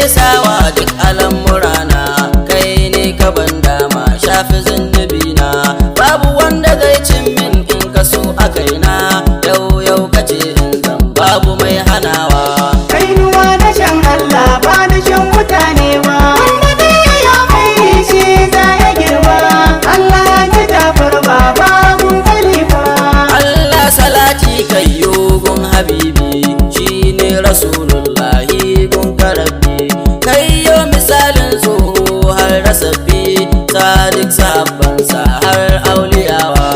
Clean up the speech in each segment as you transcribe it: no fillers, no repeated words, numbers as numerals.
sawa duk al'amurana, kai ne ka ban dama shafi zindubina, babu wanda zai cin min in ka so a kaina, yau kace in zan babu mai hanawa. Kainuwa da shan Allah ba da shan mutane ba, wanda dai ya mai shi za ya girma, Allah ji Jafar baba gun khalifa. Allah salati kayyo gun habibi, shine rasulullahi gun karabbi, kayyo misalin tsoho har rasabbi, sadiq sahabbansa har auliyawa.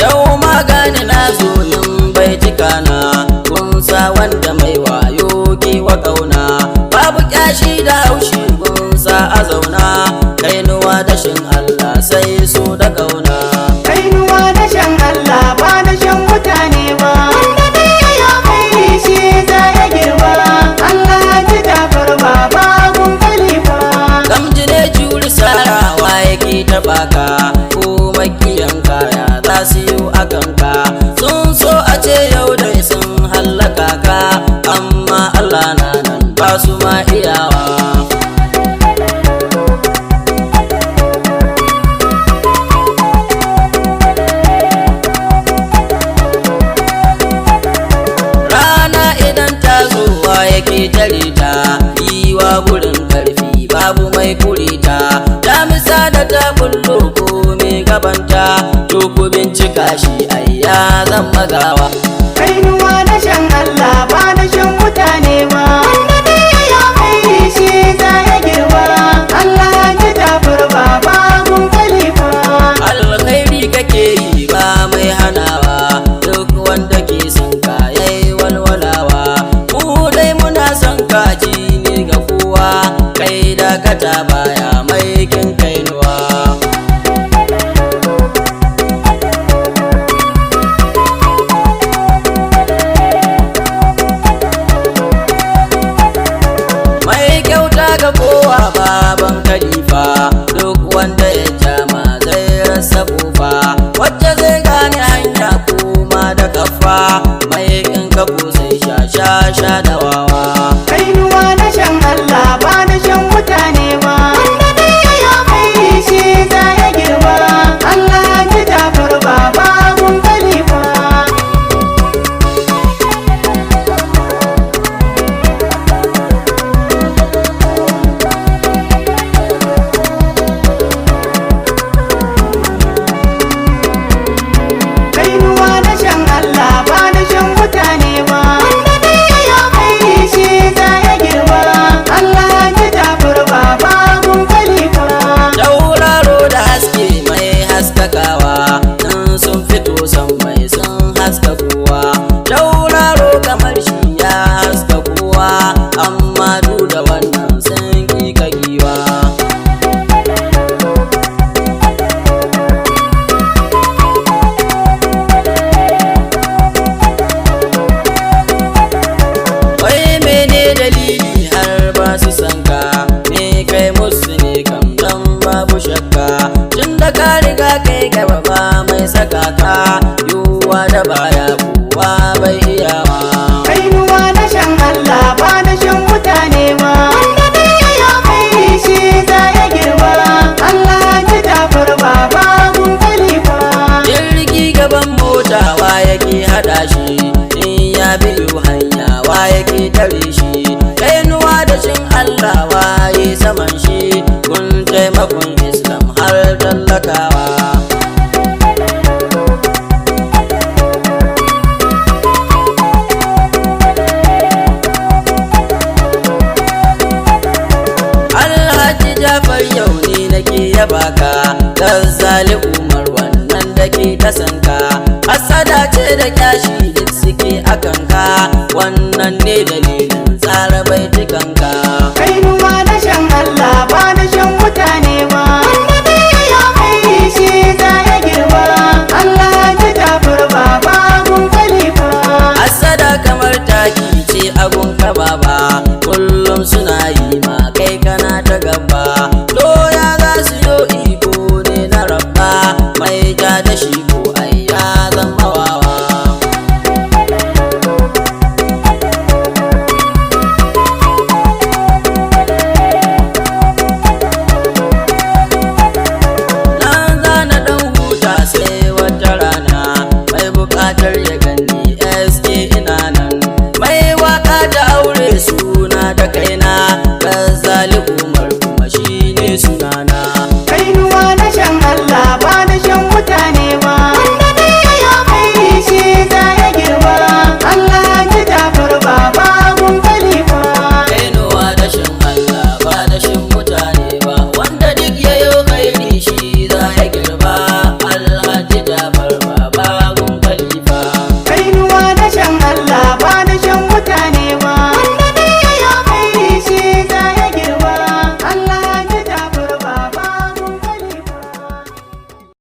Yau magani na zo yin baitikana, gunsa wanda mai wayo ke wa ƙauna, babu ƙyashi da haushi gunsa a zauna, kainuwa da shin Allah sai so da ƙauna. Kainuwa da shan Allah ba da shan mutane ba, wanda dai ya mai shi za ya girma, Allah ji Jafar baba gun khalifa. Gamji ne juri sarawa yake taɓa ka, ko makiyan kaya za su yi a kanka, sun so a ce yau dai sun hallaka ka, amma Allah na nan ba su ma iyawa. Rana idan ta zuwa yake tare ta, yiwa gurin karfi babu mai kurita, damisa da ta bullo ko mai gabanta, to ku bincika shi ai ya zan magawa. Kainuwa da shan Allah ba da shan mutane ba, wanda dai ya mai shi za ya girma, Allah ji Jafar baba gun khalifa. Alkhairi kake yi ba mai hanawa, duk wanda ke son ka yayi walwalawa, mu dai muna son ka ji ne ga kowa, kai da kata baya mai kin kainuwa. Mai kyauta ga kowa baban khalifa, duk wanda ya jama zai rasa kofa, wacce zai gane hanya kuma da kafa, mai in ka sai sha da wawa. Kainuwa da shan Allah ba da shan mutane ba, wanda dai ya mai shi za ya girma, Allah ji Jafar baba gun khalifa. Kainuwa da shan Allah ba da shan mutane ba, wanda dai ya mai shi za ya girma, Allah ji Jafar baba gun khalifa. Tauraro da haske mai haskakawa, in sun fito san mai sun haska kowa, tauraro kamar shi ya haska kowa, amma duk da wannan sun ƙi kagiwa. Wai mene dalili har ba su san ka, me kai musu ne kam dan babu shakka, tun da ka riga kai gaba ba mai saka ka, yiwuwa da baya kowa bai iyawa. Kainuwa da shan Allah ba da shan mutane ba, wanda dai ya mai shi za ya girma, Allah ji Jafar baba gun khalifa. Jirgi gaban mota wa yake hada shi, in ya biyu hanya wa yake tare shi, kainuwa da shin Allah waye saman shi, kun taimakon Islam har tallakawa. Gazzali Umar wannan da ke ta sanka, hasada ce da kyashi duk suke akanka, wannan ne dalilin tsara baitukanka.